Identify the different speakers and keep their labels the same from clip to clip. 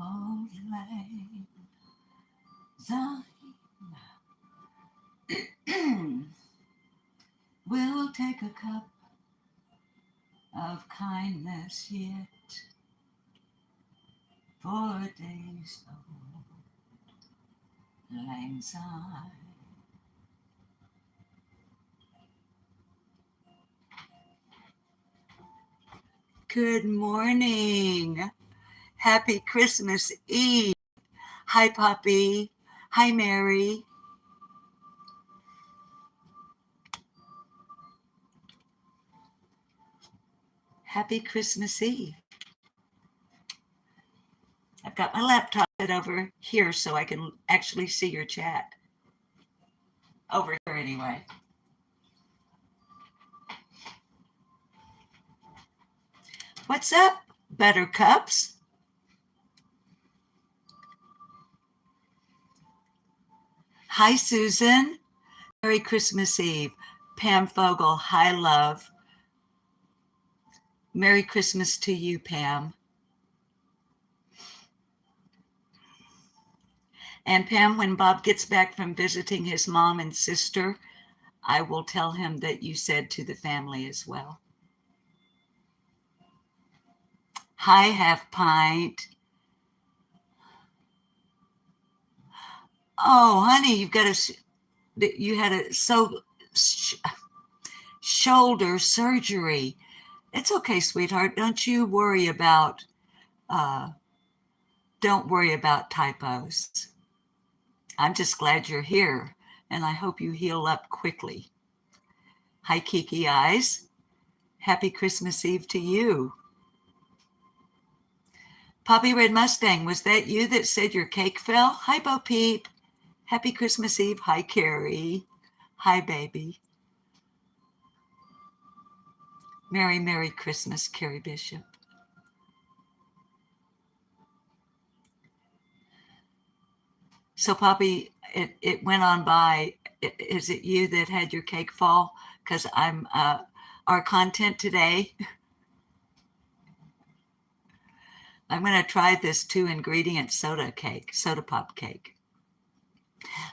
Speaker 1: Auld Lang Syne will take a cup of kindness yet for days of lang syne. Good morning. Happy Christmas Eve. Hi, Poppy. Hi, Mary. Happy Christmas Eve. I've got my laptop set over here so I can actually see your chat. Over here, anyway. What's up, Buttercups? Hi, Susan. Merry Christmas Eve. Pam Fogel. Hi, love. Merry Christmas to you, Pam. And Pam, when Bob gets back from visiting his mom and sister, I will tell him that you said to the family as well. Hi, Half Pint. Oh, honey, you had a shoulder surgery. It's okay, sweetheart. Don't worry about typos. I'm just glad you're here, and I hope you heal up quickly. Hi, Kiki Eyes. Happy Christmas Eve to you. Poppy Red Mustang, was that you that said your cake fell? Hi, Bo Peep. Happy Christmas Eve. Hi, Carrie. Hi, baby. Merry Christmas, Carrie Bishop. So, Poppy, it went on by. Is it you that had your cake fall? Because I'm our content today. I'm going to try this 2-ingredient soda pop cake.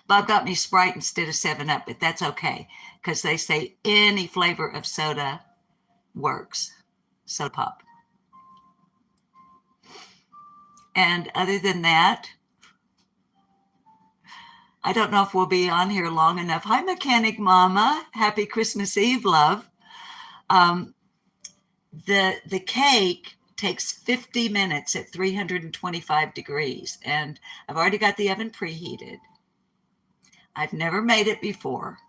Speaker 1: Bob got me Sprite instead of 7-Up, but that's okay because they say any flavor of soda works. Soda pop. And other than that, I don't know if we'll be on here long enough. Hi, Mechanic Mama. Happy Christmas Eve, love. The cake takes 50 minutes at 325 degrees, and I've already got the oven preheated. I've never made it before.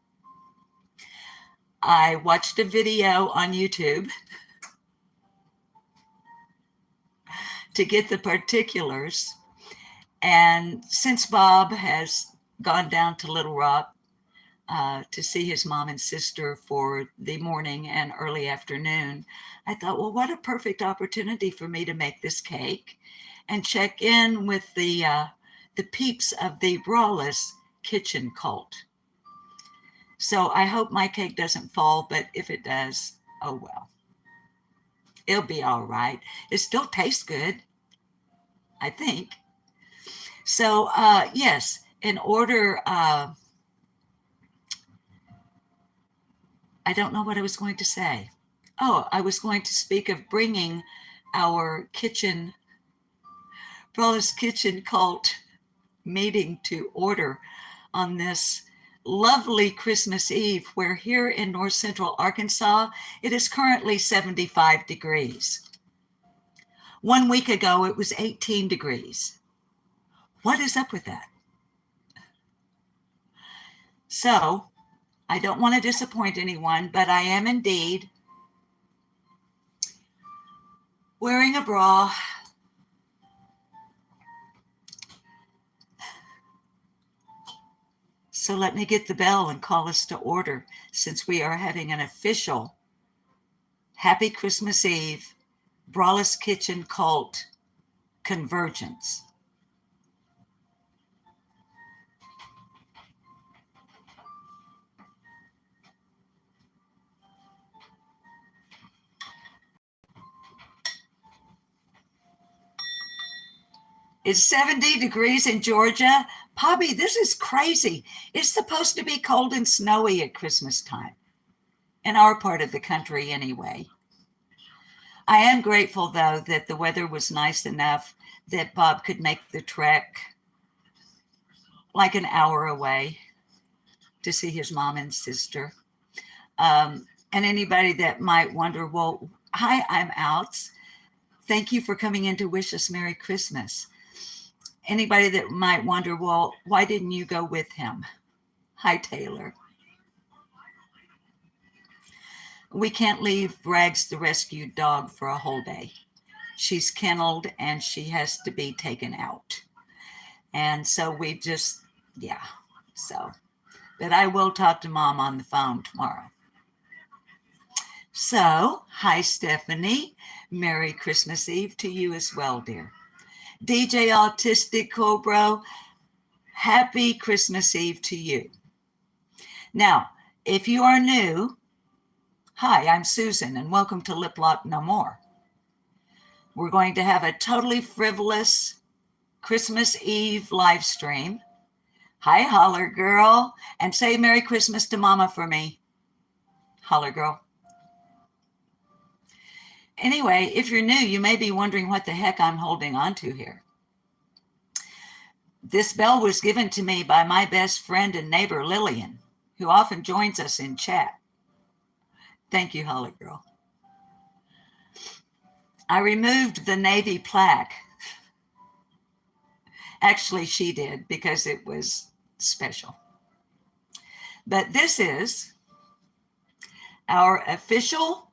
Speaker 1: I watched a video on YouTube to get the particulars, and since Bob has gone down to Little Rock to see his mom and sister for the morning and early afternoon, I thought, well, what a perfect opportunity for me to make this cake and check in with the peeps of the Brawless Kitchen cult. So I hope my cake doesn't fall, but if it does, oh well. It'll be all right. It still tastes good, I think. So yes, in order, I don't know what I was going to say. Oh, I was going to speak of bringing our Brawlers Kitchen cult meeting to order on this lovely Christmas Eve, where here in North Central Arkansas, it is currently 75 degrees. 1 week ago, it was 18 degrees. What is up with that? So I don't want to disappoint anyone, but I am indeed wearing a bra. So let me get the bell and call us to order, since we are having an official Happy Christmas Eve Brawless Kitchen cult convergence. It's 70 degrees in Georgia. Poppy, this is crazy. It's supposed to be cold and snowy at Christmas time, in our part of the country anyway. I am grateful, though, that the weather was nice enough that Bob could make the trek like an hour away to see his mom and sister. And anybody that might wonder, well, hi, I'm Outs. Thank you for coming in to wish us Merry Christmas. Anybody that might wonder, well, why didn't you go with him? Hi, Taylor. We can't leave Rags the rescued dog for a whole day. She's kenneled and she has to be taken out. And so we just, but I will talk to Mom on the phone tomorrow. So, hi, Stephanie. Merry Christmas Eve to you as well, dear. DJ Autistic Cobra, happy Christmas Eve to you. Now, if you are new, hi, I'm Susan, and welcome to Lip Lock No More. We're going to have a totally frivolous Christmas Eve live stream. Hi, Holler Girl, and say Merry Christmas to Mama for me. Holler Girl. Anyway, if you're new, you may be wondering what the heck I'm holding on to here. This bell was given to me by my best friend and neighbor, Lillian, who often joins us in chat. Thank you, Holler Girl. I removed the Navy plaque. Actually, she did because it was special. But this is our official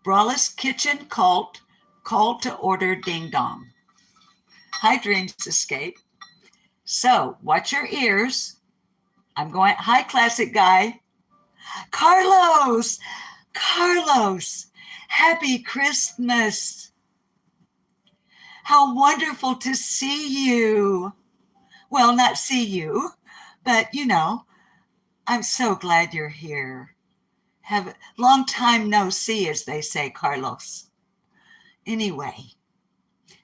Speaker 1: Braless Kitchen Cult call to order ding dong. Hi, Dreams Escape. So watch your ears. I'm going, hi, classic guy. Carlos, happy Christmas. How wonderful to see you. Well, not see you, but I'm so glad you're here. Have long time no see, as they say, Carlos. Anyway,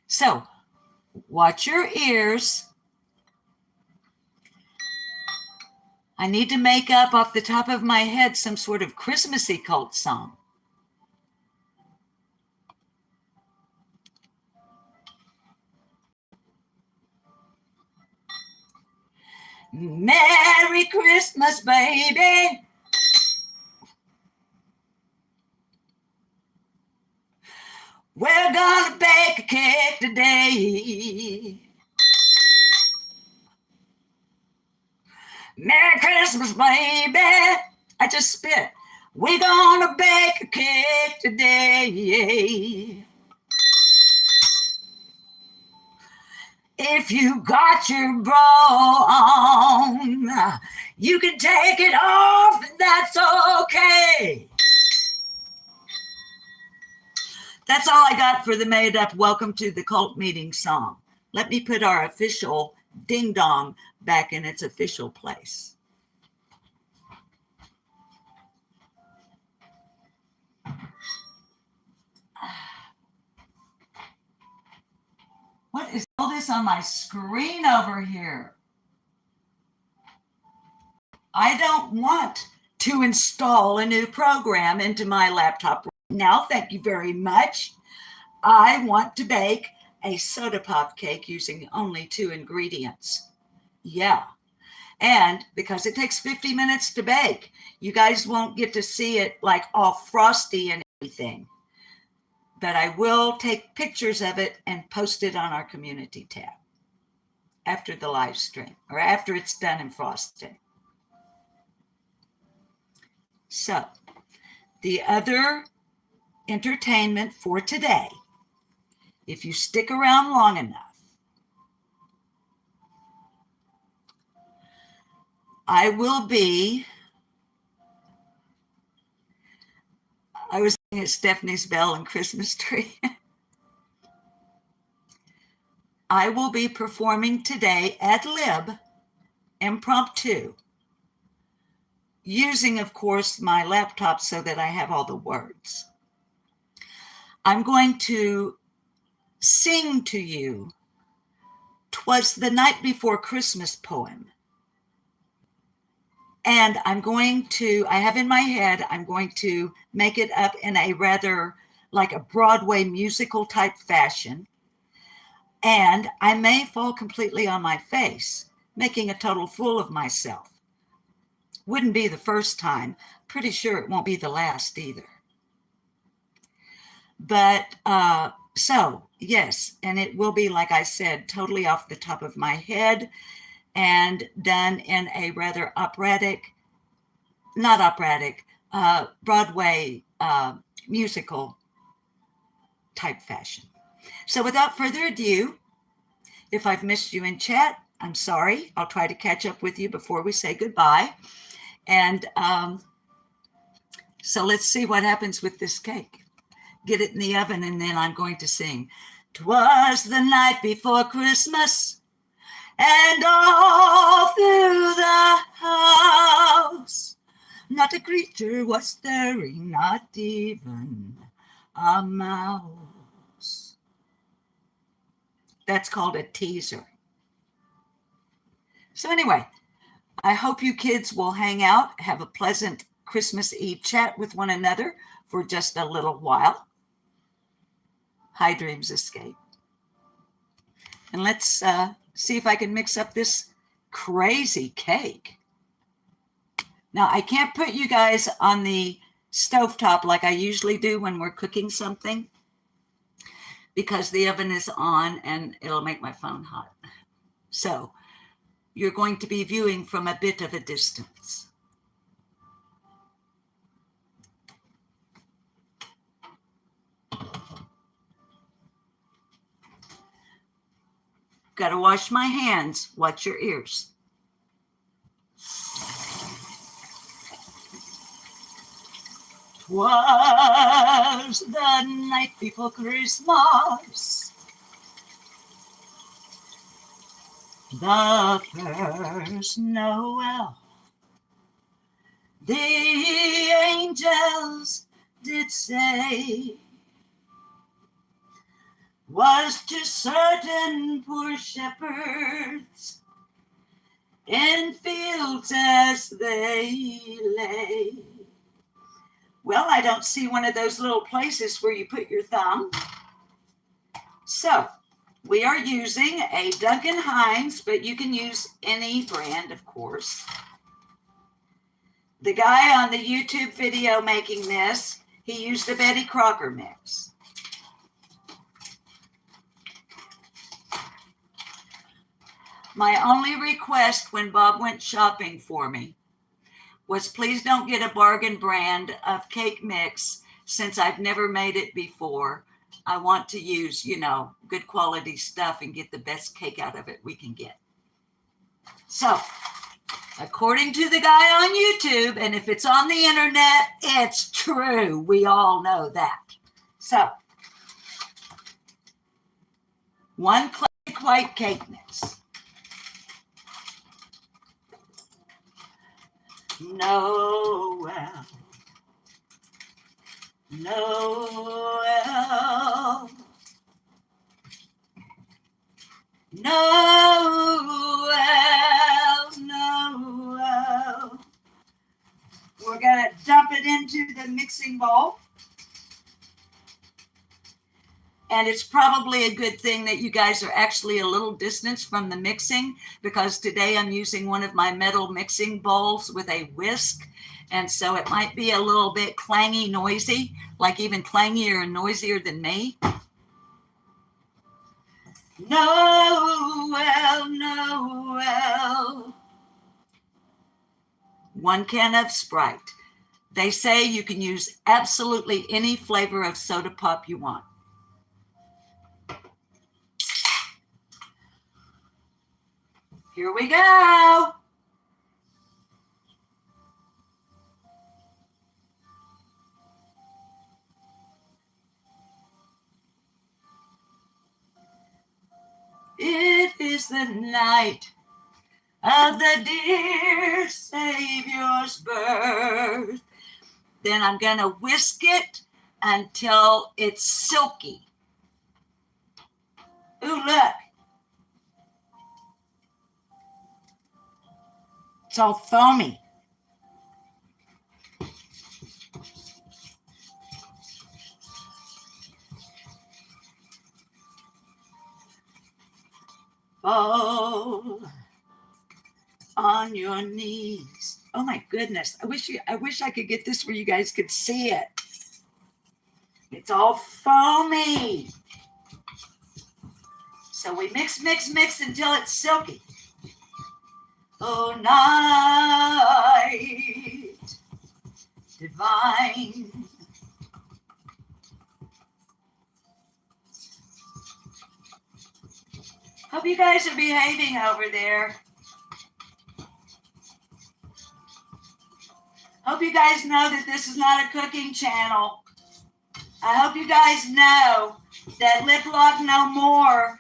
Speaker 1: so watch your ears. I need to make up off the top of my head some sort of Christmassy cult song. Merry Christmas, baby. We're gonna bake a cake today. Merry Christmas, baby. I just spit. We're gonna bake a cake today. If you got your bra on, you can take it off, and that's okay. That's all I got for the made up Welcome to the Cult Meeting song. Let me put our official ding dong back in its official place. What is all this on my screen over here? I don't want to install a new program into my laptop right now. Thank you very much. I want to bake a soda pop cake using only 2 ingredients. Yeah. And because it takes 50 minutes to bake, you guys won't get to see it like all frosty and everything. But I will take pictures of it and post it on our community tab after the live stream or after it's done and frosted. So the other entertainment for today, if you stick around long enough, I was looking at Stephanie's bell and Christmas tree. I will be performing today ad lib, impromptu, using, of course, my laptop so that I have all the words. I'm going to sing to you "'Twas the Night Before Christmas" poem. And I have in my head, I'm going to make it up in a rather like a Broadway musical type fashion. And I may fall completely on my face, making a total fool of myself. Wouldn't be the first time. Pretty sure it won't be the last either. But so, yes, and it will be, like I said, totally off the top of my head and done in a rather Broadway musical type fashion. So without further ado, if I've missed you in chat, I'm sorry. I'll try to catch up with you before we say goodbye. And so let's see what happens with this cake. Get it in the oven, and then I'm going to sing. "'Twas the night before Christmas, and all through the house, not a creature was stirring, not even a mouse." That's called a teaser. So anyway, I hope you kids will hang out, have a pleasant Christmas Eve chat with one another for just a little while. High dreams escape. And let's see if I can mix up this crazy cake. Now, I can't put you guys on the stovetop like I usually do when we're cooking something, because the oven is on and it'll make my phone hot. So you're going to be viewing from a bit of a distance. Got to wash my hands. Watch your ears. "'Twas the night before Christmas, the first Noel, the angels did say, was to certain poor shepherds in fields as they lay." Well, I don't see one of those little places where you put your thumb. So we are using a Duncan Hines, but you can use any brand, of course. The guy on the YouTube video making this, he used a Betty Crocker mix. My only request when Bob went shopping for me was, please don't get a bargain brand of cake mix, since I've never made it before. I want to use, good quality stuff and get the best cake out of it we can get. So, according to the guy on YouTube, and if it's on the internet, it's true. We all know that. So, 1 classic white cake mix. Noel, Noel, Noel, Noel. We're going to dump it into the mixing bowl. And it's probably a good thing that you guys are actually a little distance from the mixing, because today I'm using one of my metal mixing bowls with a whisk. And so it might be a little bit clangy, noisy, like even clangier and noisier than me. Noel, Noel. 1 can of Sprite. They say you can use absolutely any flavor of soda pop you want. Here we go. It is the night of the dear Savior's birth. Then I'm going to whisk it until it's silky.
Speaker 2: look. It's all foamy. Fall on your knees. Oh my goodness. I wish I could get this where you guys could see it. It's all foamy. So we mix until it's silky. Oh, night divine. Hope you guys are behaving over there. Hope you guys know that this is not a cooking channel. I hope you guys know that Lip Lock No More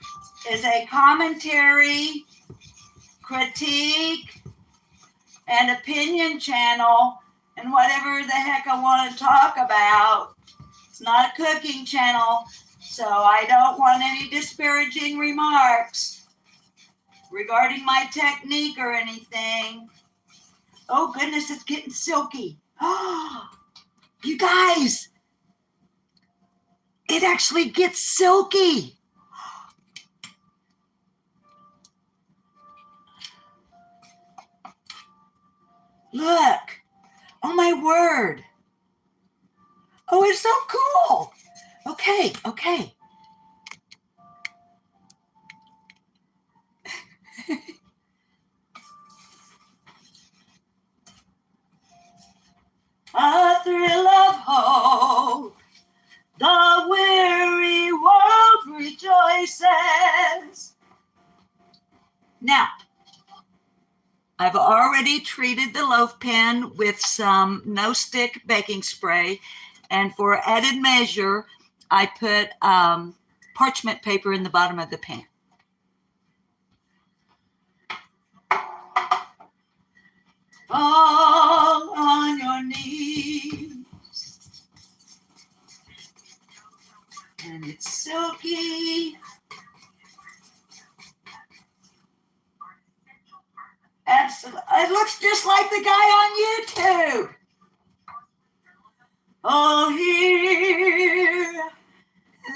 Speaker 2: is a commentary, critique, and opinion channel, and whatever the heck I want to talk about. It's not a cooking channel, so I don't want any disparaging remarks regarding my technique or anything. Oh goodness, it's getting silky. Oh, you guys, it actually gets silky. Look. Oh my word. Oh, it's so cool. Okay. A thrill of hope, the weary world rejoices. Now, I've already treated the loaf pan with some no-stick baking spray, and for added measure, I put parchment paper in the bottom of the pan. Fall on your knees, and it's silky. Absolutely, it looks just like the guy on YouTube. Oh, hear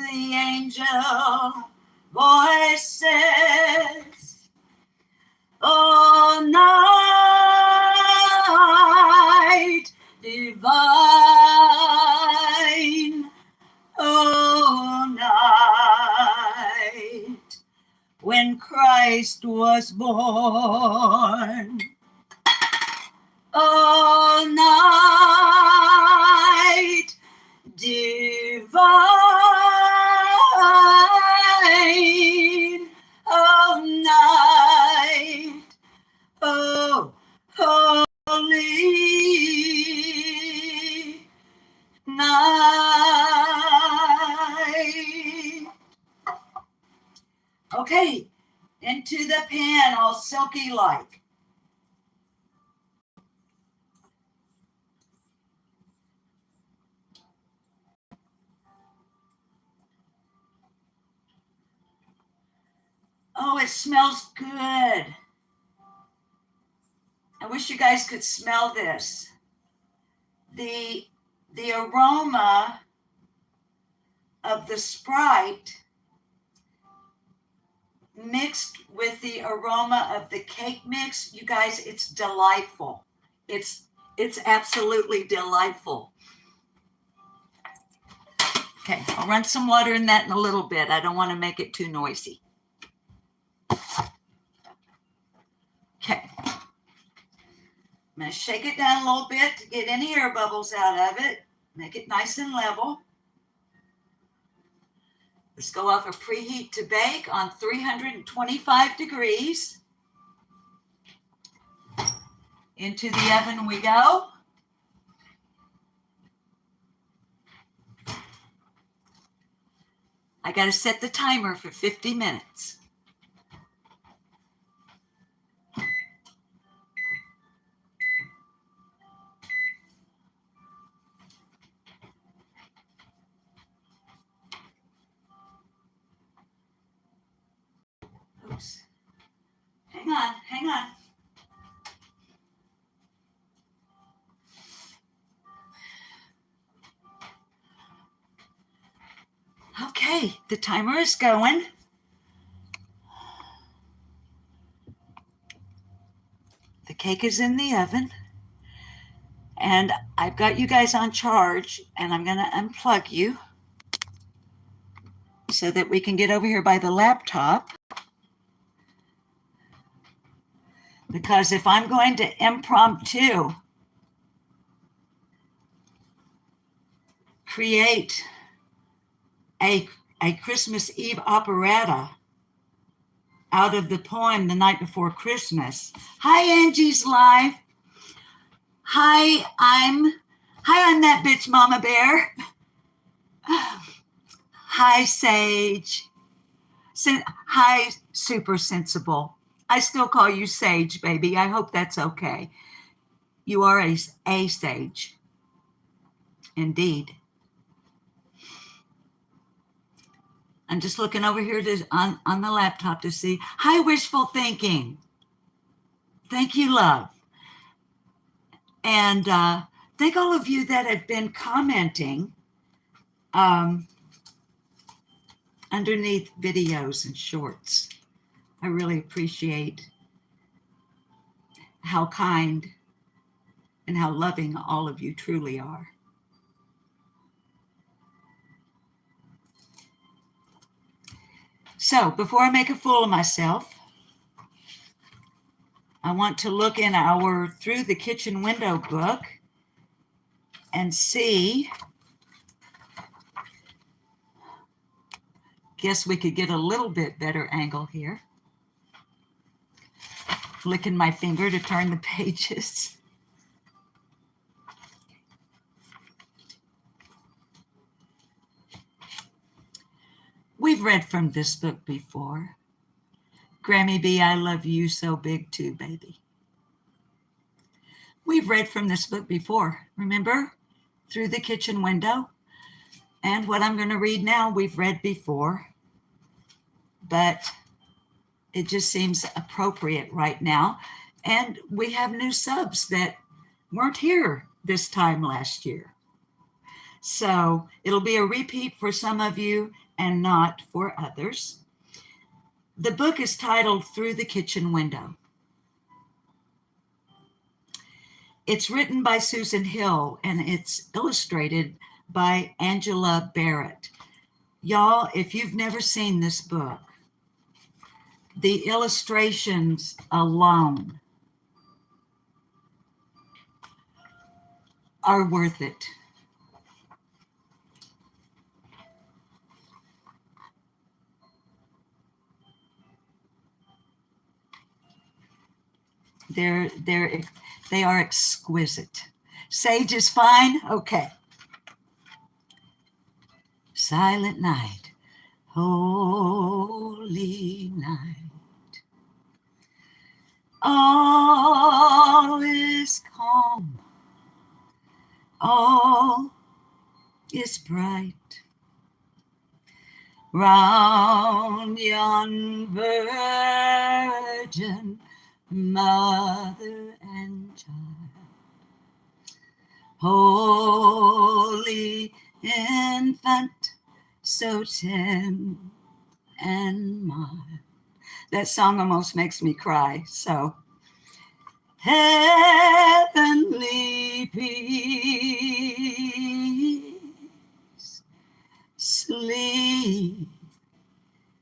Speaker 2: the angel voices. Oh, night divine. Oh, night when Christ was born. Oh, night divine. Oh, night. Oh, holy night. Okay, into the pan, all silky like. Oh, it smells good. I wish you guys could smell this. The aroma of the Sprite mixed with the aroma of the cake mix, you guys, it's delightful. It's absolutely delightful. Okay, I'll run some water in that in a little bit. I don't want to make it too noisy. Okay. I'm going to shake it down a little bit to get any air bubbles out of it. Make it nice and level. Let's go off a preheat to bake on 325 degrees. Into the oven we go. I got to set the timer for 50 minutes.
Speaker 1: Oops.
Speaker 2: Hang on, hang on.
Speaker 1: Okay, the timer is going. The cake is in the oven. And I've got you guys on charge, and I'm going to unplug you so that we can get over here by the laptop. Because if I'm going to impromptu create a Christmas Eve operetta out of the poem The Night Before Christmas. Hi, Angie's Live. Hi, I'm that bitch Mama Bear. Hi, Sage. Hi, Super Sensible. I still call you Sage, baby. I hope that's okay. You are a sage. Indeed. I'm just looking over here on the laptop to see. Hi, Wishful Thinking. Thank you, love. And thank all of you that have been commenting underneath videos and shorts. I really appreciate how kind and how loving all of you truly are. So before I make a fool of myself, I want to look in our Through the Kitchen Window book and see. Guess we could get a little bit better angle here. Flicking my finger to turn the pages. We've read from this book before. Grammy B, I love you so big too, baby. We've read from this book before, remember? Through the Kitchen Window. And what I'm going to read now, we've read before, but it just seems appropriate right now. And we have new subs that weren't here this time last year. So it'll be a repeat for some of you and not for others. The book is titled Through the Kitchen Window. It's written by Susan Hill and it's illustrated by Angela Barrett. Y'all, if you've never seen this book, the illustrations alone are worth it. They are exquisite. Sage is fine? Okay. Silent night, holy night. All is calm, all is bright. Round yon virgin mother and child, holy infant, so tender and mild. That song almost makes me cry. So, heavenly peace, sleep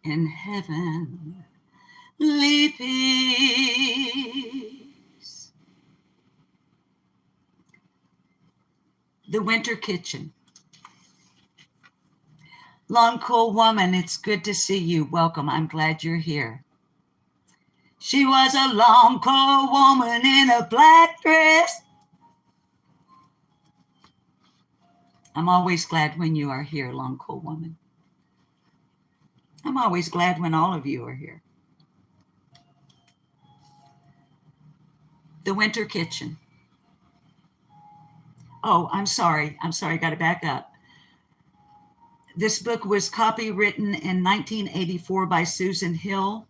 Speaker 1: in heavenly peace. The Winter Kitchen. Long Cool Woman, it's good to see you. Welcome. I'm glad you're here. She was a long, cold woman in a black dress. I'm always glad when you are here, Long Cool Woman. I'm always glad when all of you are here. The Winter Kitchen. Oh, I'm sorry. Got to back up. This book was copywritten in 1984 by Susan Hill.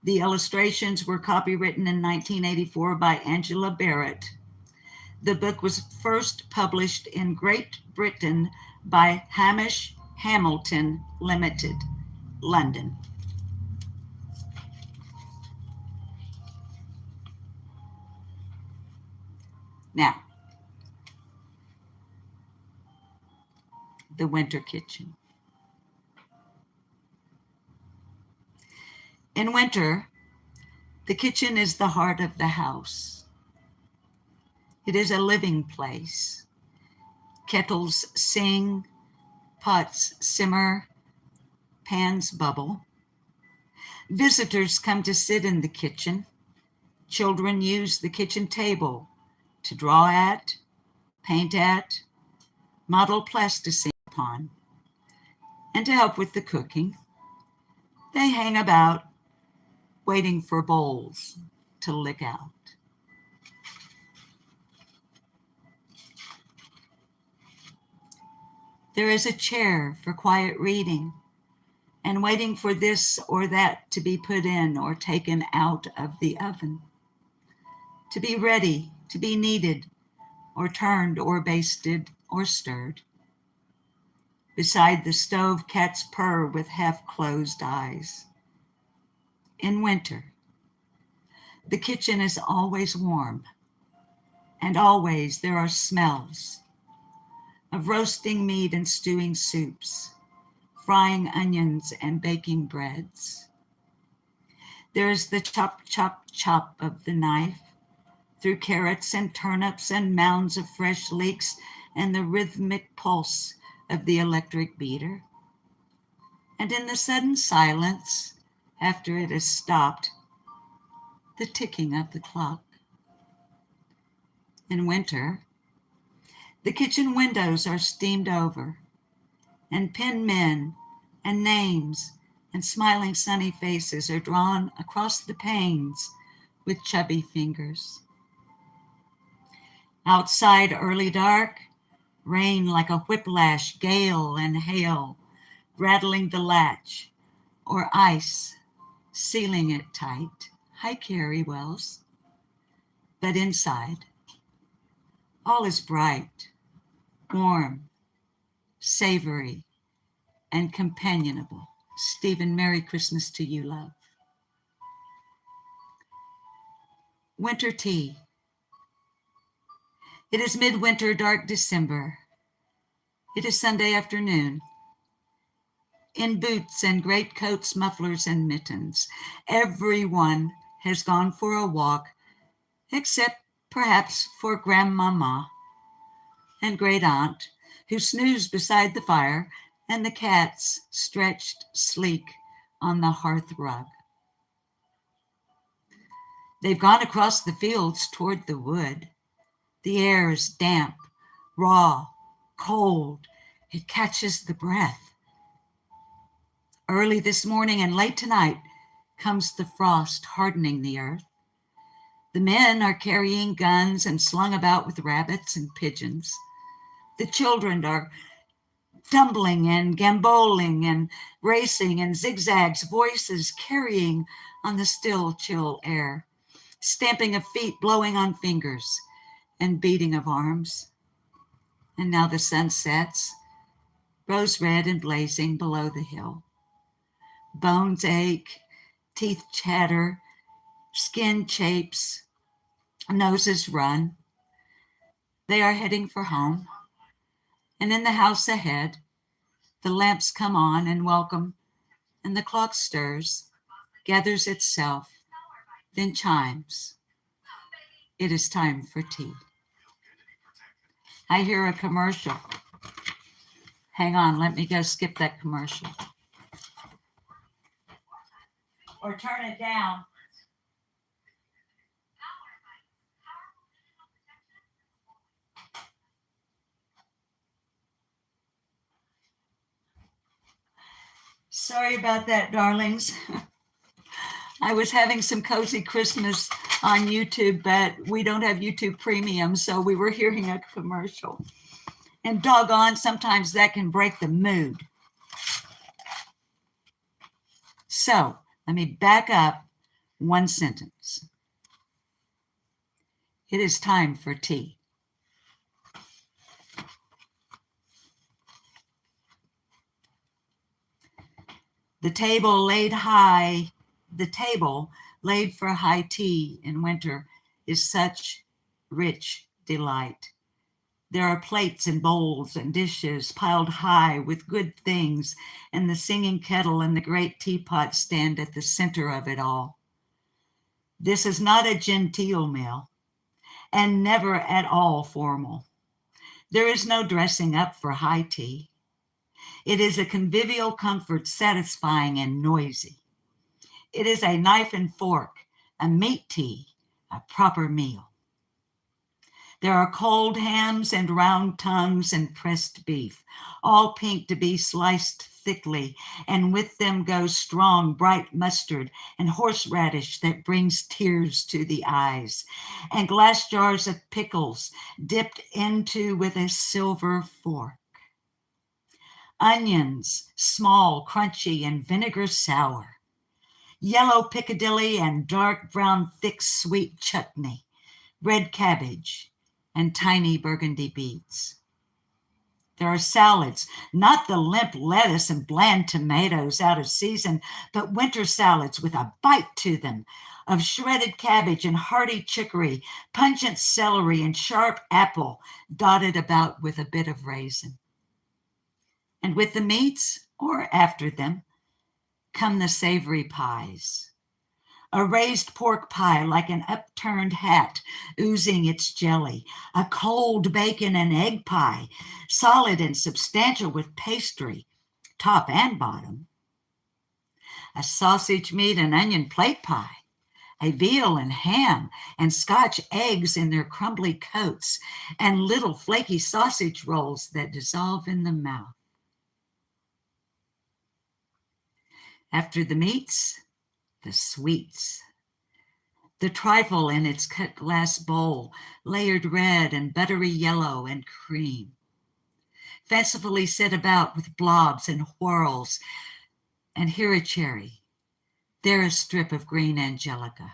Speaker 1: The illustrations were copywritten in 1984 by Angela Barrett. The book was first published in Great Britain by Hamish Hamilton Limited, London. Now, the winter kitchen. In winter, the kitchen is the heart of the house. It is a living place. Kettles sing, pots simmer, pans bubble. Visitors come to sit in the kitchen. Children use the kitchen table to draw at, paint at, model plasticine upon, and to help with the cooking. They hang about, waiting for bowls to lick out. There is a chair for quiet reading and waiting for this or that to be put in or taken out of the oven, to be ready, to be kneaded, or turned, or basted, or stirred. Beside the stove, cats purr with half-closed eyes. In winter, the kitchen is always warm, and always there are smells of roasting meat and stewing soups, frying onions and baking breads. There is the chop, chop, chop of the knife through carrots and turnips and mounds of fresh leeks and the rhythmic pulse of the electric beater. And in the sudden silence, after it has stopped, the ticking of the clock. In winter, the kitchen windows are steamed over, and pin men and names and smiling sunny faces are drawn across the panes with chubby fingers. Outside, early dark, rain like a whiplash, gale and hail, rattling the latch, or ice, sealing it tight. Hi, Carrie Wells. But inside, all is bright, warm, savory, and companionable. Stephen, Merry Christmas to you, love. Winter tea. It is midwinter, dark December. It is Sunday afternoon. In boots and greatcoats, mufflers, and mittens, everyone has gone for a walk, except perhaps for Grandmama and Great Aunt, who snooze beside the fire, and the cats stretched sleek on the hearth rug. They've gone across the fields toward the wood. The air is damp, raw, cold. It catches the breath. Early this morning and late tonight comes the frost, hardening the earth. The men are carrying guns and slung about with rabbits and pigeons. The children are tumbling and gamboling and racing in zigzags, voices carrying on the still, chill air, stamping of feet, blowing on fingers, and beating of arms. And now the sun sets, rose red and blazing below the hill. Bones ache, teeth chatter, skin chafes, noses run. They are heading for home. And in the house ahead, the lamps come on and welcome, and the clock stirs, gathers itself, then chimes. It is time for tea. I hear a commercial. Hang on, let me go skip that commercial. Or turn it down. Sorry about that, darlings. I was having some cozy Christmas on YouTube, but we don't have YouTube Premium, so we were hearing a commercial. And doggone, sometimes that can break the mood. So let me back up One sentence. It is time for tea. The table laid for high tea in winter is such rich delight. There are plates and bowls and dishes piled high with good things, and the singing kettle and the great teapot stand at the center of it all. This is not a genteel meal, and never at all formal. There is no dressing up for high tea. It is a convivial comfort, satisfying and noisy. It is a knife and fork, a meat tea, a proper meal. There are cold hams and round tongues and pressed beef, all pink to be sliced thickly, and with them goes strong, bright mustard and horseradish that brings tears to the eyes, and glass jars of pickles dipped into with a silver fork. Onions, small, crunchy, and vinegar sour. Yellow Piccadilly and dark brown thick sweet chutney. Red cabbage and tiny burgundy beets. There are salads, not the limp lettuce and bland tomatoes out of season, but winter salads with a bite to them, of shredded cabbage and hearty chicory, pungent celery and sharp apple, dotted about with a bit of raisin. And with the meats, or after them, come the savory pies. A raised pork pie like an upturned hat, oozing its jelly. A cold bacon and egg pie, solid and substantial with pastry, top and bottom. A sausage meat and onion plate pie. A veal and ham and Scotch eggs in their crumbly coats, and little flaky sausage rolls that dissolve in the mouth. After the meats, the sweets. The trifle in its cut glass bowl, layered red and buttery yellow and cream. Fancifully set about with blobs and whorls, and here a cherry, there a strip of green angelica.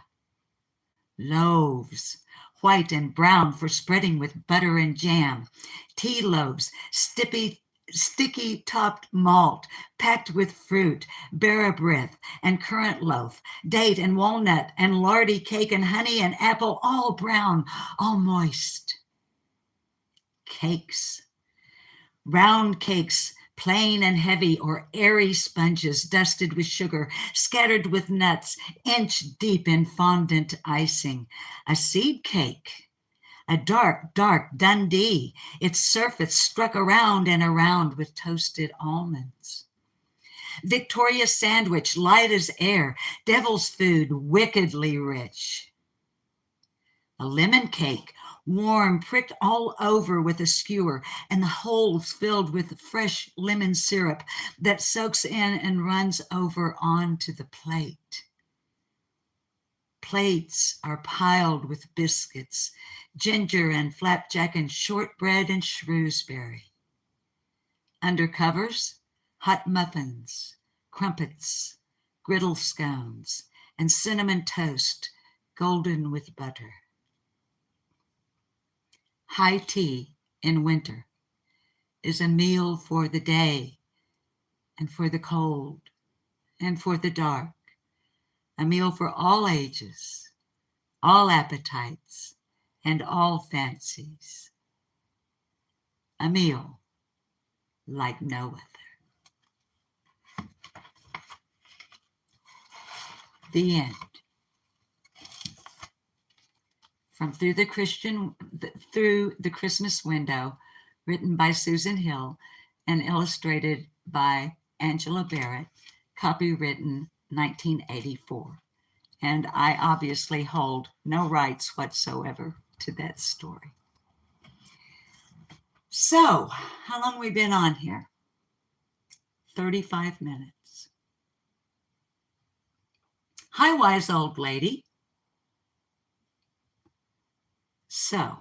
Speaker 1: Loaves, white and brown for spreading with butter and jam. Tea loaves, sticky topped malt, packed with fruit, barabrith and currant loaf, date and walnut and lardy cake and honey and apple, all brown, all moist. Cakes, round cakes, plain and heavy, or airy sponges dusted with sugar, scattered with nuts, inch deep in fondant icing. A seed cake, a dark, dark Dundee, its surface struck around and around with toasted almonds. Victoria sandwich, light as air, devil's food, wickedly rich. A lemon cake, warm, pricked all over with a skewer, and the holes filled with fresh lemon syrup that soaks in and runs over onto the plate. Plates are piled with biscuits, ginger and flapjack and shortbread and Shrewsbury. Under covers, hot muffins, crumpets, griddle scones, and cinnamon toast, golden with butter. High tea in winter is a meal for the day and for the cold and for the dark, a meal for all ages, all appetites, and all fancies. A meal like no other. The end. From Through the Christmas Window, written by Susan Hill and illustrated by Angela Barrett, copywritten 1984. And I obviously hold no rights whatsoever to that story. So, how long have we been on here? 35 minutes. Hi, wise old lady. So,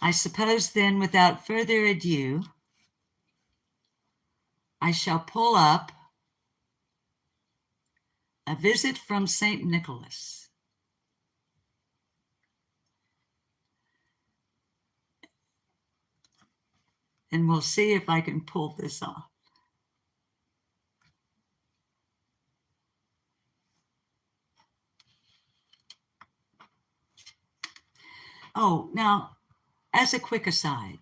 Speaker 1: I suppose then, without further ado, I shall pull up A Visit from St. Nicholas. And we'll see if I can pull this off. Oh, now, as a quick aside,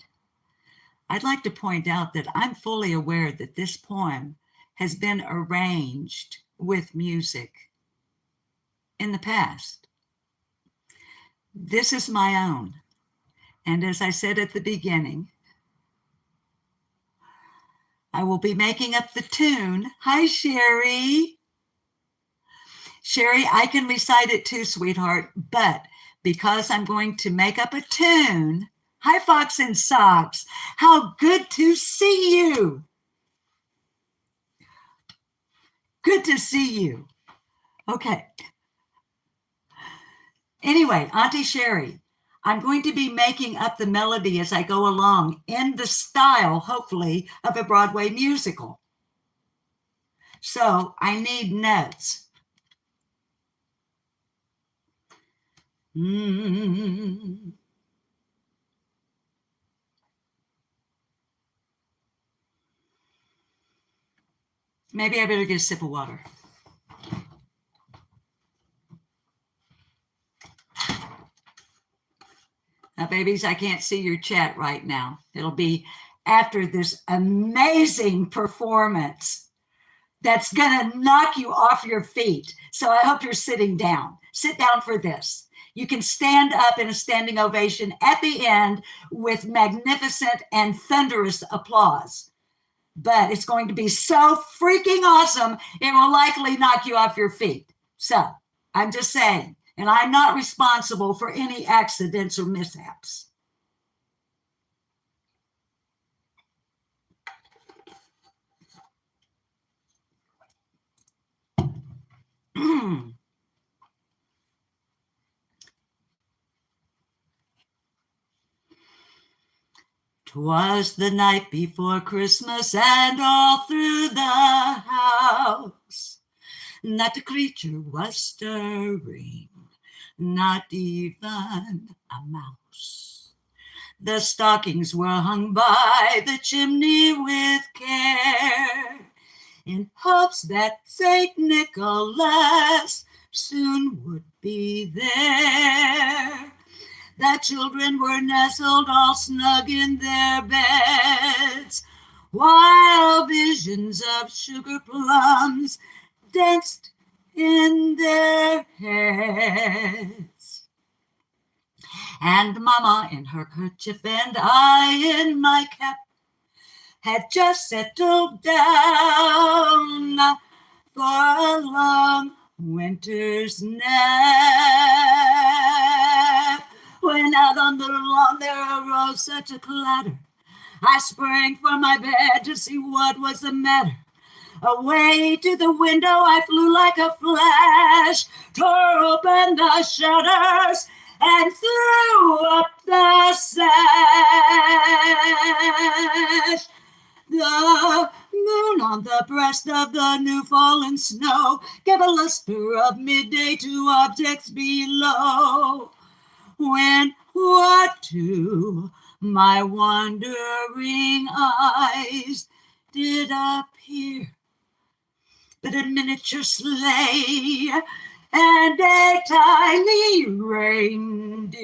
Speaker 1: I'd like to point out that I'm fully aware that this poem has been arranged with music in the past. This is my own. And as I said at the beginning, I will be making up the tune. Hi, Sherry. Sherry, I can recite it too, sweetheart, but because I'm going to make up a tune. Hi, Fox and Socks. How good to see you. Good to see you. Okay. Anyway, Auntie Sherry, I'm going to be making up the melody as I go along in the style, hopefully, of a Broadway musical. So I need notes. Maybe I better get a sip of water. Now, babies, I can't see your chat right now. It'll be after this amazing performance that's going to knock you off your feet. So I hope you're sitting down. Sit down for this. You can stand up in a standing ovation at the end with magnificent and thunderous applause. But it's going to be so freaking awesome, it will likely knock you off your feet. So I'm just saying, and I'm not responsible for any accidents or mishaps. "'Twas the night before Christmas, and all through the house not a creature was stirring, not even a mouse. The stockings were hung by the chimney with care, in hopes that St. Nicholas soon would be there. The children were nestled all snug in their beds, while visions of sugar plums danced in their heads. And Mama in her kerchief and I in my cap had just settled down for a long winter's nap. When out on the lawn there arose such a clatter, I sprang from my bed to see what was the matter. Away to the window I flew like a flash, tore open the shutters, and threw up the sash. The moon on the breast of the new fallen snow gave a luster of midday to objects below. When what to my wondering eyes did appear but a miniature sleigh and a tiny reindeer.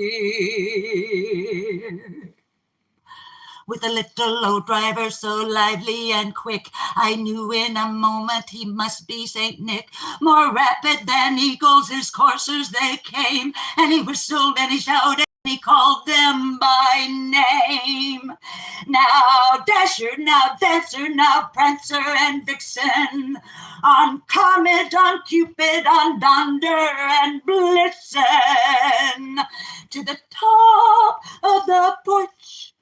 Speaker 1: With a little old driver so lively and quick, I knew in a moment he must be Saint Nick. More rapid than eagles, his coursers they came, and he whistled and he shouted, and he called them by name. Now Dasher, now Dancer, now Prancer and Vixen, on Comet, on Cupid, on Donder and Blitzen, to the top of the porch,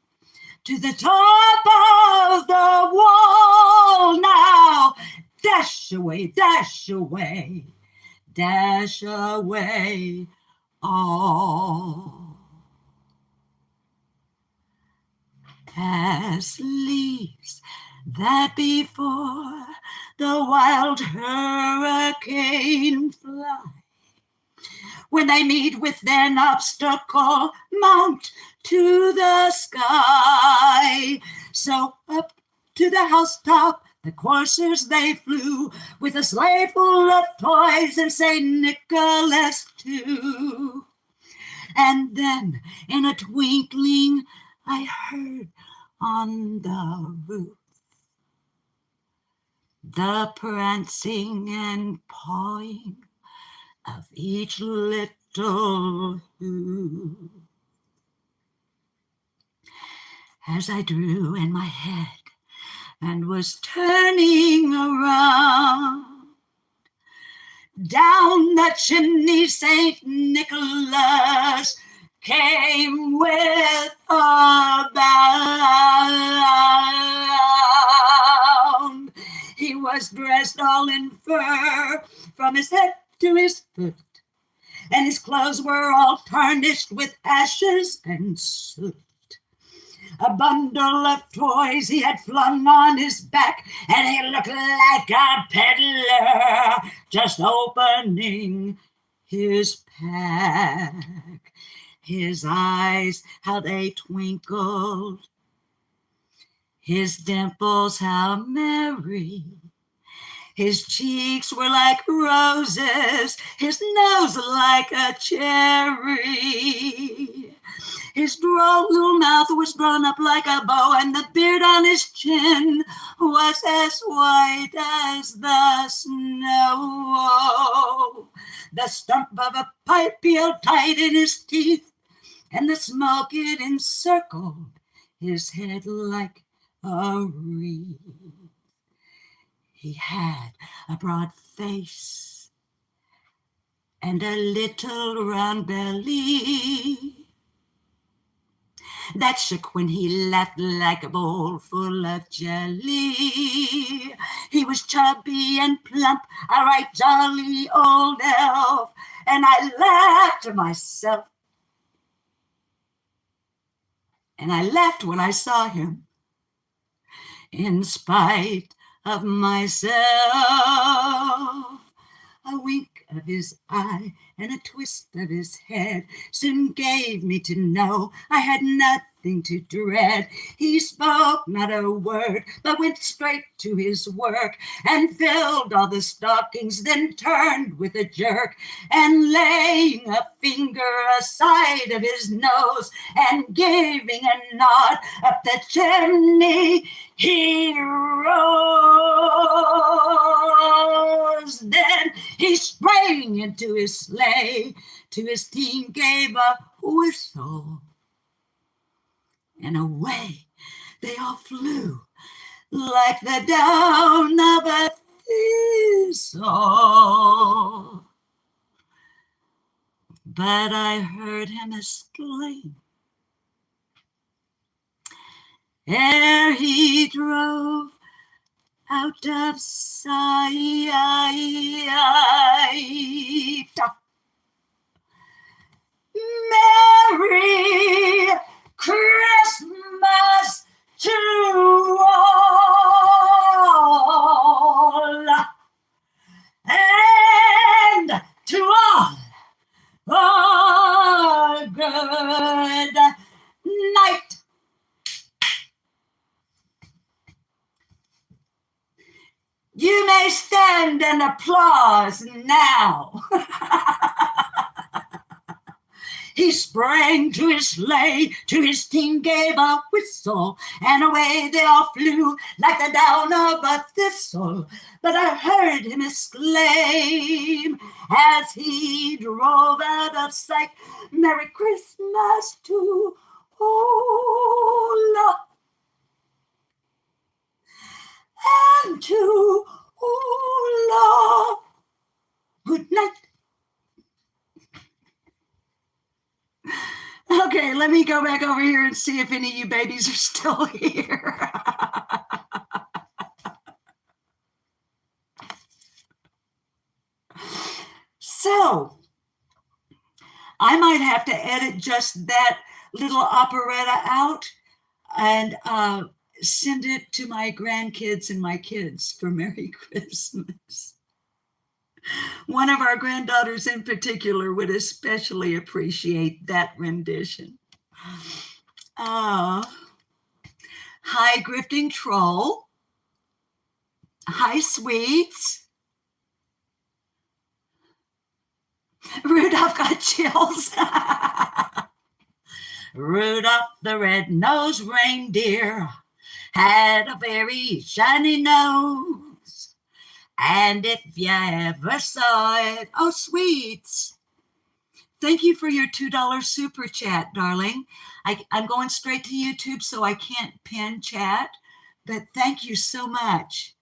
Speaker 1: to the top of the wall. Now dash away, dash away, dash away all. As leaves
Speaker 2: that before the wild hurricane fly, when they meet with an obstacle, mount to the sky. So up to the housetop the coursers they flew, with a sleigh full of toys and St. Nicholas too. And then in a twinkling I heard on the roof the prancing and pawing of each little hoof. As I drew in my head and was turning around, down the chimney St. Nicholas came with a bound. He was dressed all in fur from his head to his foot, and his clothes were all tarnished with ashes and soot. A bundle of toys he had flung on his back, and he looked like a peddler just opening his pack. His eyes, how they twinkled, his dimples, how merry. His cheeks were like roses, his nose like a cherry. His droll little mouth was drawn up like a bow, and the beard on his chin was as white as the snow. The stump of a pipe peeled tight in his teeth, and the smoke it encircled his head like a wreath. He had a broad face and a little round belly that shook when he laughed like a bowl full of jelly. He was chubby and plump, a right jolly old elf, and I laughed to myself. And I laughed when I saw him, in spite of myself. A wink of his eye and a twist of his head soon gave me to know I had nothing to dread. He spoke not a word, but went straight to his work and filled all the stockings, then turned with a jerk, and laying a finger aside of his nose and giving a nod up the chimney, he rose. Then he sprang into his sleigh, to his team gave a whistle, and away they all flew like the down of a thistle. But I heard him exclaim, ere he drove out of sight, Merry Christmas to all, and to all a good night. You may stand and applause now. He sprang to his sleigh, to his team gave a whistle, and away they all flew like the down of a thistle. But I heard him exclaim as he drove out of sight, Merry Christmas to all, and to all, good night. Okay, let me go back over here and see if any of you babies are still here. So, I might have to edit just that little operetta out, and
Speaker 1: send it to my grandkids and my kids for Merry Christmas. One of our granddaughters in particular would especially appreciate that rendition. Hi, Grifting Troll. Hi, Sweets. Rudolph got chills. Rudolph the red-nosed reindeer had a very shiny nose. And if you ever saw it, oh, Sweets. Thank you for your $2 super chat, darling. I'm going straight to YouTube, so I can't pin chat, but thank you so much.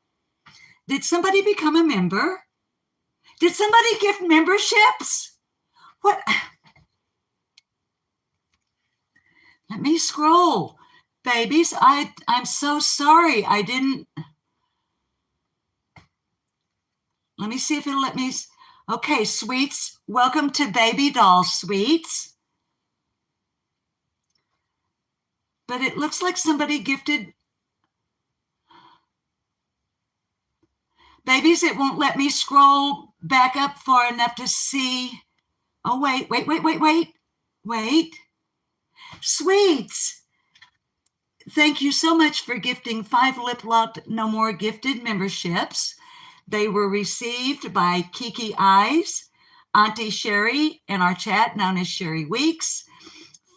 Speaker 1: Did somebody become a member? Did somebody gift memberships? What? Let me scroll. Babies, I'm so sorry. I didn't. Let me see if it'll let me. Okay, Sweets, welcome to Baby Doll Sweets. But it looks like somebody gifted. Babies, it won't let me scroll back up far enough to see. Oh, wait. Sweets. Thank you so much for gifting 5 Lip Locked No More gifted memberships. They were received by Kiki Eyes, Auntie Sherry in our chat, known as Sherry Weeks,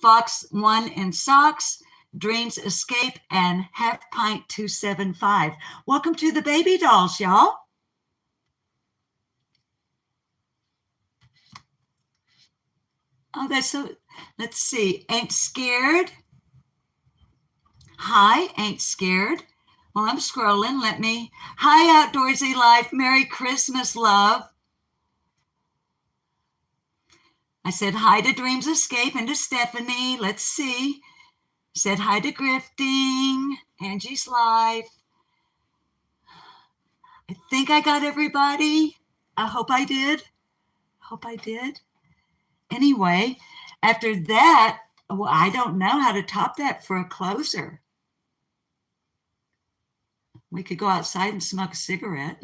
Speaker 1: Fox One in Socks, Dreams Escape, and Half Pint 275. Welcome to the Baby Dolls, y'all. Oh, that's so, let's see. Ain't Scared. Hi, Ain't Scared. Well, I'm scrolling. Hi, Outdoorsy Life. Merry Christmas, love. I said hi to Dreams Escape and to Stephanie. Let's see. Said hi to Grifting, Angie's Life. I think I got everybody. I hope I did. Anyway, after that, well, I don't know how to top that for a closer. We could go outside and smoke a cigarette.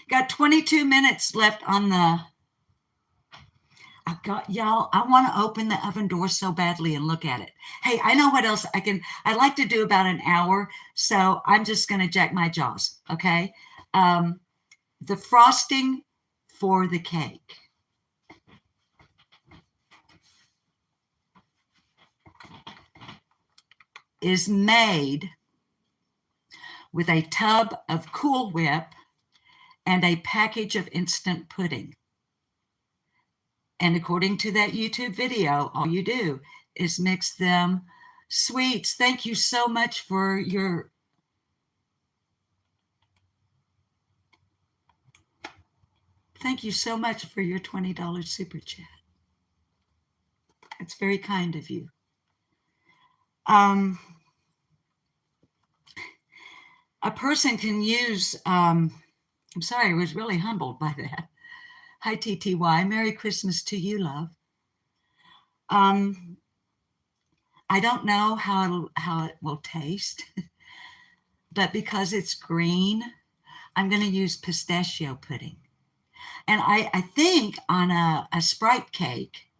Speaker 1: Got 22 minutes left on the. Y'all, I want to open the oven door so badly and look at it. Hey, I know what else I like to do about an hour, so I'm just going to jack my jaws, okay? The frosting for the cake. Is made with a tub of Cool Whip and a package of instant pudding. And according to that YouTube video, all you do is mix them. Sweets, thank you so much for your $20 super chat. It's very kind of you. A person can use, I'm sorry, I was really humbled by that. Hi, TTY. Merry Christmas to you, love. I don't know how it will taste, but because it's green, I'm going to use pistachio pudding. And I think on a Sprite cake,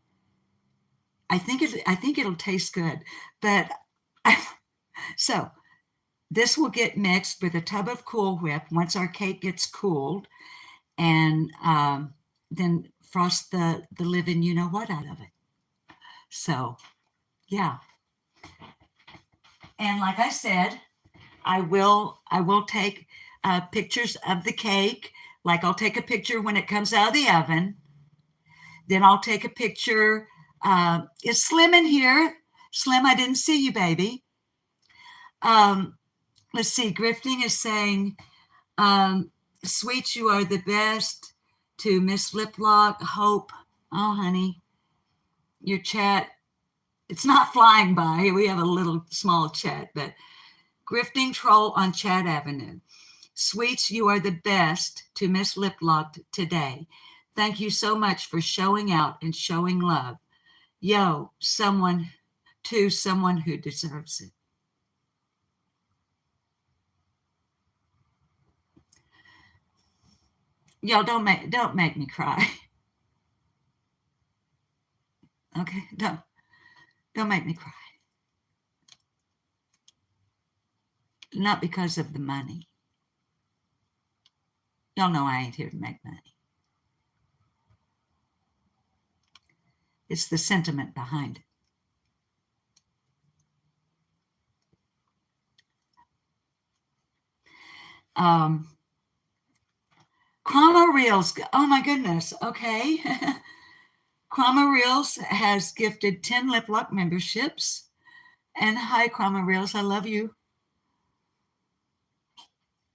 Speaker 1: I think it'll taste good. But so this will get mixed with a tub of Cool Whip once our cake gets cooled, and then frost the living you know what out of it. So, yeah. And like I said, I will take pictures of the cake. Like I'll take a picture when it comes out of the oven. Then I'll take a picture. Is Slim in here? Slim, I didn't see you, baby. Let's see. Grifting is saying, Sweets, you are the best. To Miss Liplock, Hope. Oh, honey, your chat, it's not flying by. We have a little small chat, but Grifting Troll on Chat Avenue. Sweets, you are the best. To Miss Liplock today. Thank you so much for showing out and showing love. Yo, someone who deserves it. Y'all don't make me cry. Okay, don't make me cry. Not because of the money. Y'all know I ain't here to make money. It's the sentiment behind it. Chroma Reels. Oh my goodness. Okay. Chroma Reels has gifted 10 Lip Lock memberships. And hi, Chroma Reels. I love you.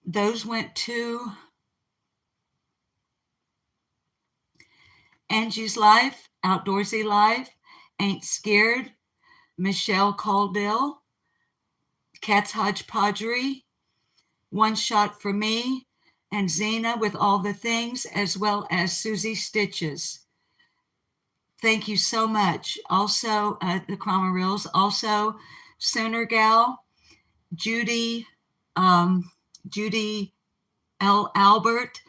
Speaker 1: Those went to Angie's Life, Outdoorsy Life, Ain't Scared, Michelle Caldwell, Cat's Hodgepodgery, One Shot for Me, and Zena with All the Things, as well as Susie Stitches. Thank you so much. Also, the Chroma Reels, also Sooner Gal, Judy L. Albert,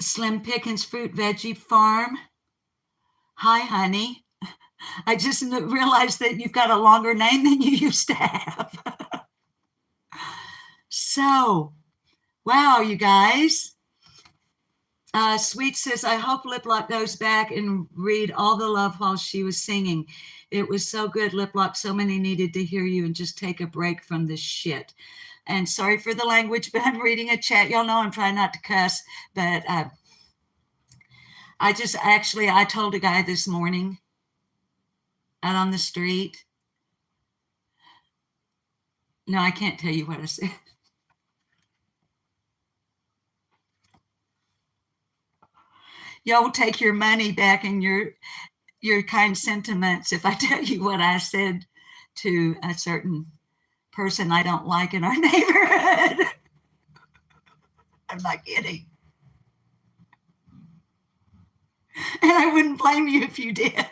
Speaker 1: Slim Pickens Fruit Veggie Farm. Hi, honey. I just realized that you've got a longer name than you used to have. So, wow, you guys. Sweet says, I hope Lip Lock goes back and read all the love while she was singing. It was so good, Lip Lock. So many needed to hear you and just take a break from this shit. And sorry for the language, but I'm reading a chat. Y'all know I'm trying not to cuss, but I told a guy this morning out on the street. No, I can't tell you what I said. Y'all will take your money back and your kind sentiments if I tell you what I said to a certain person I don't like in our neighborhood. I'm not kidding. And I wouldn't blame you if you did.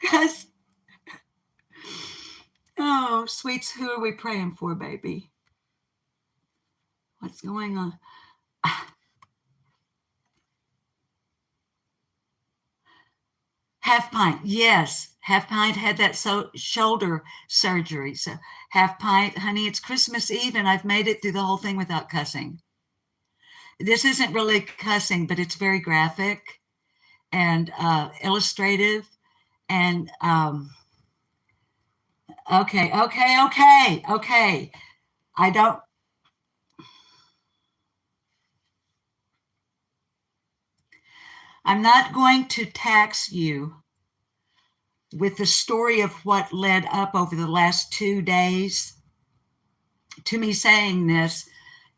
Speaker 1: Because, oh, sweets, who are we praying for, baby? What's going on? Half Pint, yes. Half Pint had that shoulder surgery. So Half Pint, honey, it's Christmas Eve and I've made it through the whole thing without cussing. This isn't really cussing, but it's very graphic and illustrative. And okay. I'm not going to tax you with the story of what led up over the last 2 days to me saying this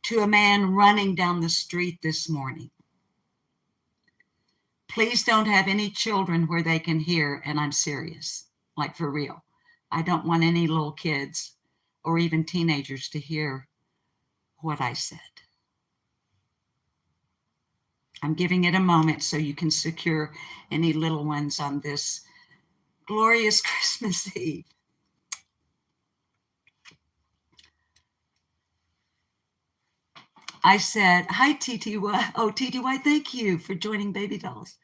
Speaker 1: to a man running down the street this morning. Please don't have any children where they can hear, and I'm serious, like for real. I don't want any little kids or even teenagers to hear what I said. I'm giving it a moment so you can secure any little ones on this glorious Christmas Eve. I said, hi, TTY. Oh, TTY, thank you for joining Baby Dolls.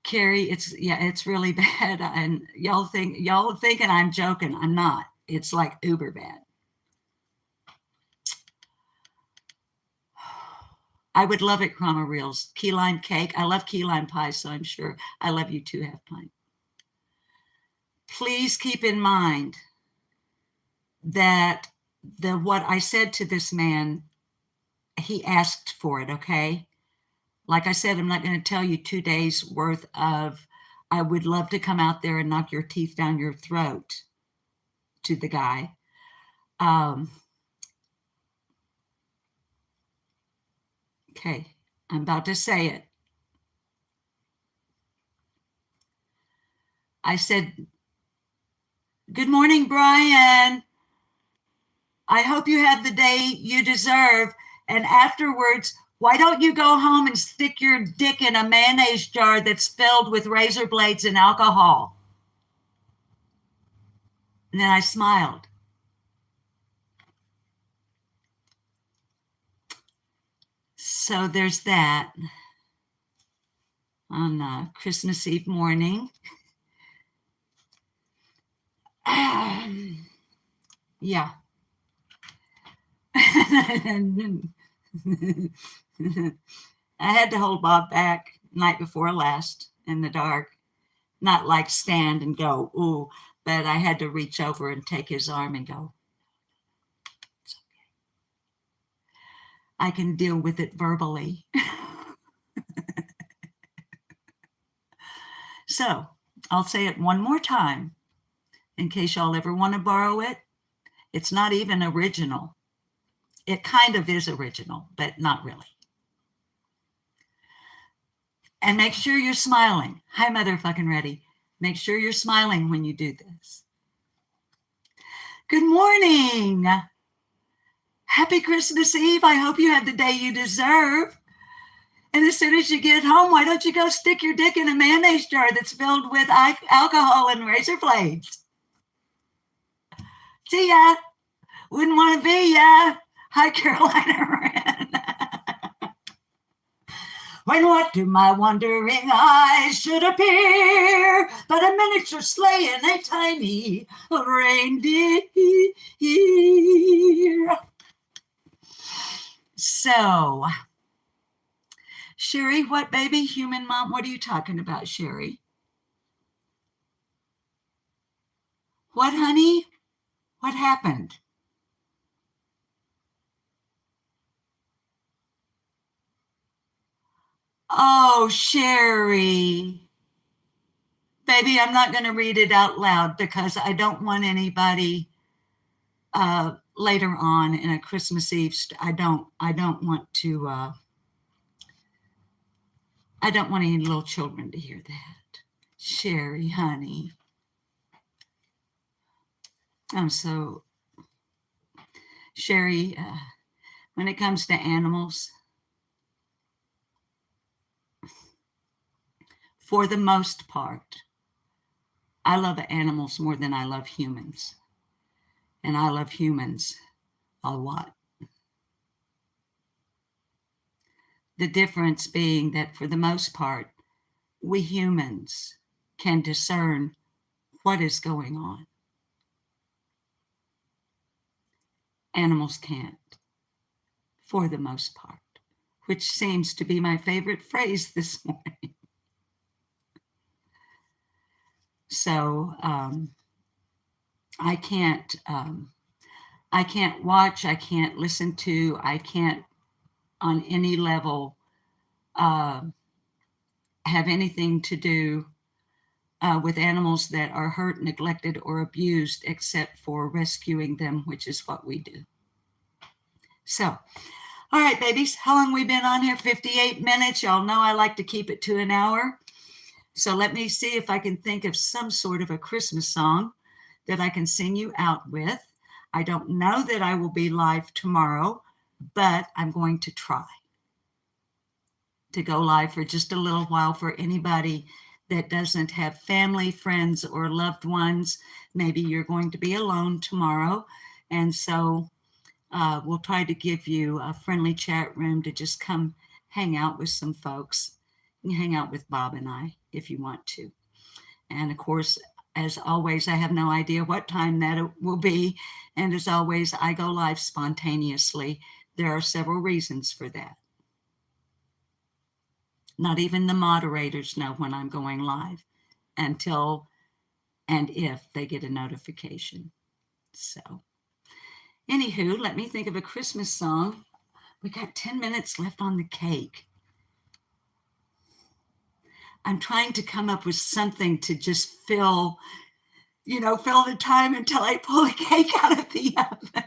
Speaker 1: Carrie, it's really bad. And y'all thinking I'm joking. I'm not. It's like uber bad. I would love it, Chroma Reels. Key lime cake. I love key lime pie, so I'm sure I love you too, Half Pint. Please keep in mind that what I said to this man, he asked for it, okay? Like I said, I'm not going to tell you 2 days worth of, I would love to come out there and knock your teeth down your throat to the guy. Okay, I'm about to say it. I said, good morning, Brian. I hope you have the day you deserve. And afterwards, why don't you go home and stick your dick in a mayonnaise jar that's filled with razor blades and alcohol? And then I smiled. So there's that on Christmas Eve morning. Yeah. I had to hold Bob back night before last in the dark. Not like stand and go, ooh, but I had to reach over and take his arm and go, it's okay. I can deal with it verbally. So I'll say it one more time in case y'all ever want to borrow it. It's not even original. It kind of is original, but not really. And make sure you're smiling. Hi, motherfucking ready. Make sure you're smiling when you do this. Good morning. Happy Christmas Eve. I hope you have the day you deserve. And as soon as you get home, why don't you go stick your dick in a mayonnaise jar that's filled with alcohol and razor blades? See ya. Wouldn't want to be ya. Hi, Carolina Wren. When what do my wondering eyes should appear but a miniature sleigh and a tiny reindeer? So, Sherry, what baby? Human mom? What are you talking about, Sherry? What, honey? What happened? Oh, Sherry. Baby, I'm not going to read it out loud because I don't want anybody later on in a Christmas Eve. I don't want to. I don't want any little children to hear that. Sherry, honey. So, Sherry, when it comes to animals, for the most part, I love animals more than I love humans. And I love humans a lot. The difference being that for the most part, we humans can discern what is going on. Animals can't, for the most part, which seems to be my favorite phrase this morning. So I can't watch, I can't listen to, I can't on any level have anything to do with animals that are hurt, neglected, or abused, except for rescuing them, which is what we do. So, all right, babies, how long we been on here? 58 minutes. Y'all know I like to keep it to an hour. So let me see if I can think of some sort of a Christmas song that I can sing you out with. I don't know that I will be live tomorrow, but I'm going to try to go live for just a little while for anybody that doesn't have family, friends, or loved ones. Maybe you're going to be alone tomorrow. And so we'll try to give you a friendly chat room to just come hang out with some folks. You can hang out with Bob and I if you want to. And of course, as always, I have no idea what time that it will be. And as always, I go live spontaneously. There are several reasons for that. Not even the moderators know when I'm going live until and if they get a notification. So, anywho, let me think of a Christmas song. We got 10 minutes left on the cake. I'm trying to come up with something to just fill the time until I pull the cake out of the oven.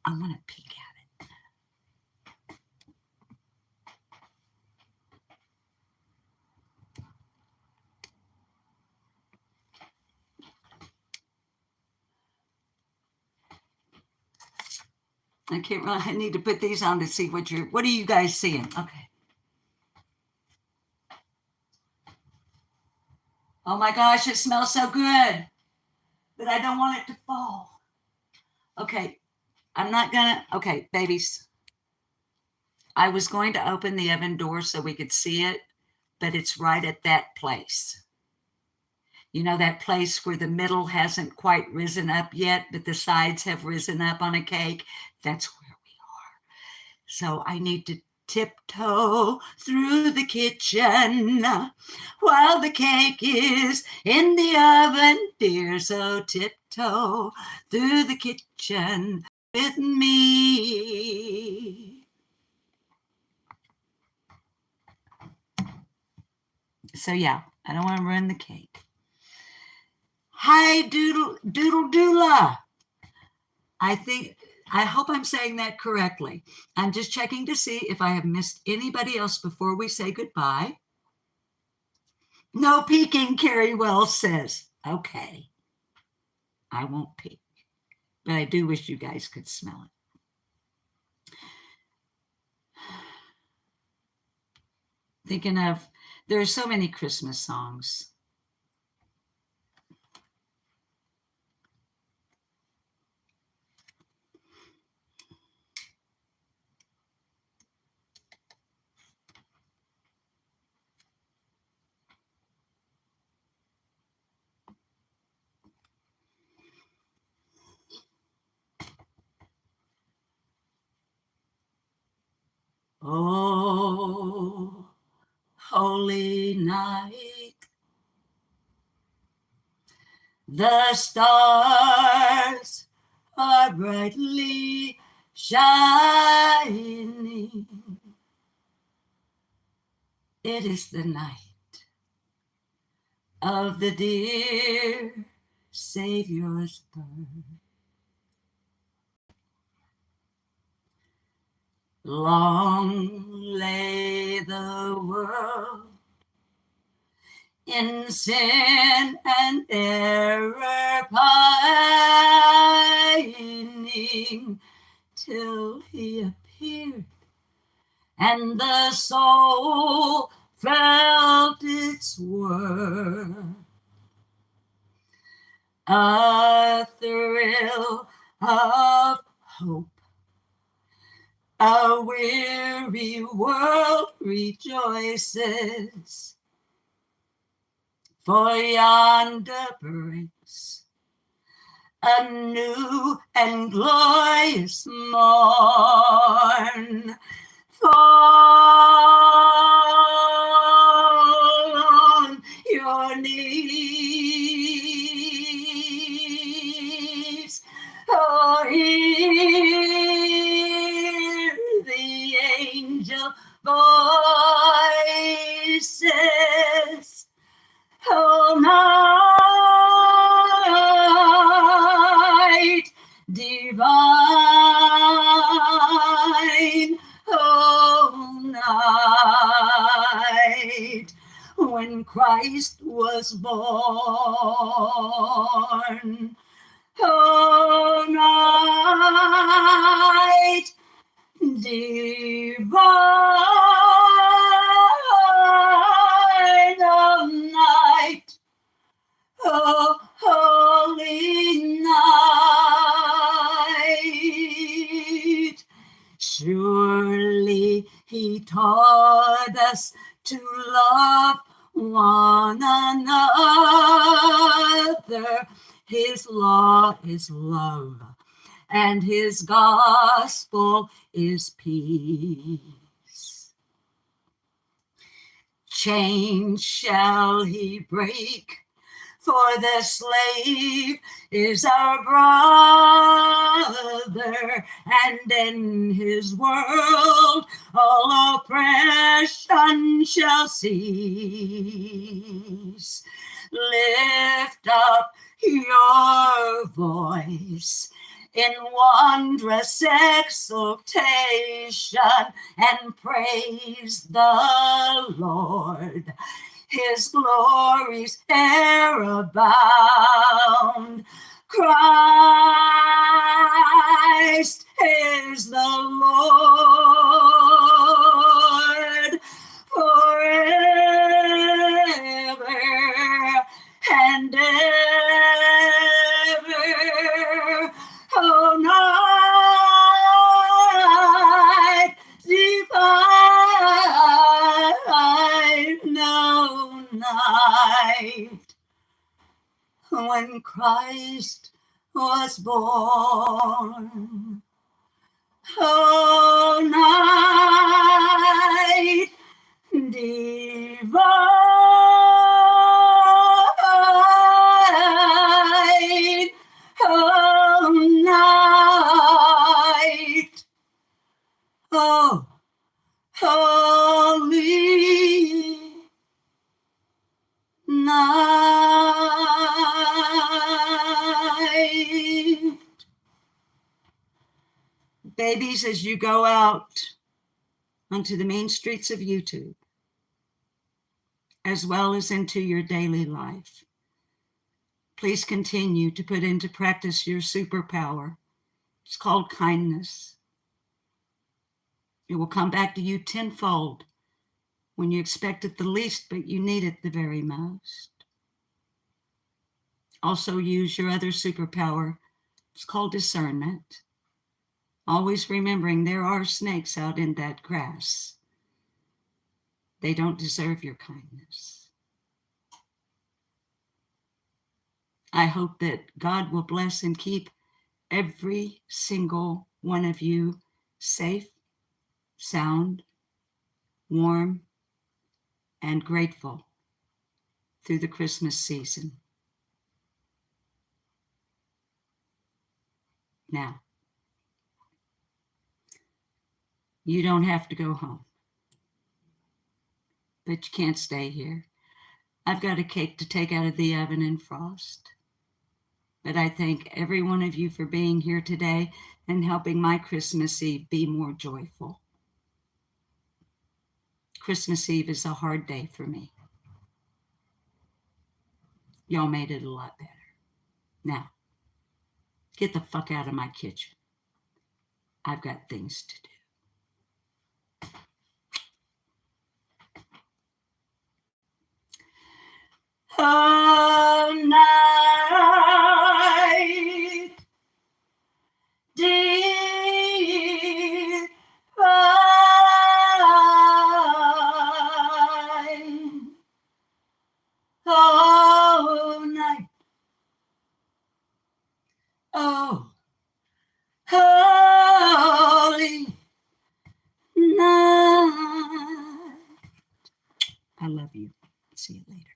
Speaker 1: I want to peek at it. I can't really, I need to put these on to see what are you guys seeing? Okay. Oh my gosh, it smells so good, but I don't want it to fall. Okay, okay, babies, I was going to open the oven door so we could see it, but it's right at that place. You know, that place where the middle hasn't quite risen up yet, but the sides have risen up on a cake? That's where we are. So I need to tiptoe through the kitchen while the cake is in the oven, dear. So tiptoe through the kitchen with me. So yeah, I don't want to ruin the cake. Hi, Doodle Doola. I hope I'm saying that correctly. I'm just checking to see if I have missed anybody else before we say goodbye. No peeking, Carrie Wells says. Okay. I won't peek, but I do wish you guys could smell it. Thinking of, there are so many Christmas songs. Oh, holy night, the stars are brightly shining. It is the night of the dear Savior's birth. Long lay the world in sin and error pining, till he appeared and the soul felt its worth. A thrill of hope, a weary world rejoices, for yonder breaks a new and glorious morn. Fall on your knees, oh, hear the angel voices, oh, night divine, oh, night when Christ was born, oh, night divine, oh, night, oh, holy night. Surely he taught us to love one another. His law is love, and his gospel is peace. Chains shall he break, for the slave is our brother, and in his world all oppression shall cease. Lift up your voice in wondrous exultation and praise the Lord. His glories e'er abound. Christ is the Lord forever and ever. Oh, night divine.
Speaker 2: when Christ was born. Oh, night divine, oh, night, oh, holy night. Babies, as you go out onto the main streets of YouTube, as well as into your daily life, please continue to put into practice your superpower. It's called kindness. It will come back to you tenfold when you expect it the least, but you need it the very most. Also use your other superpower. It's called discernment. Always remembering there are snakes out in that grass. They don't deserve your kindness. I hope that God will bless and keep every single one of you safe, sound, warm, and grateful through the Christmas season. Now, you don't have to go home, but you can't stay here. I've got a cake to take out of the oven and frost. But I thank every one of you for being here today and helping my Christmas Eve be more joyful. Christmas Eve is a hard day for me. Y'all made it a lot better. Now, get the fuck out of my kitchen. I've got things to do. Oh, night divine, oh, night, oh, holy night. I love you. See you later.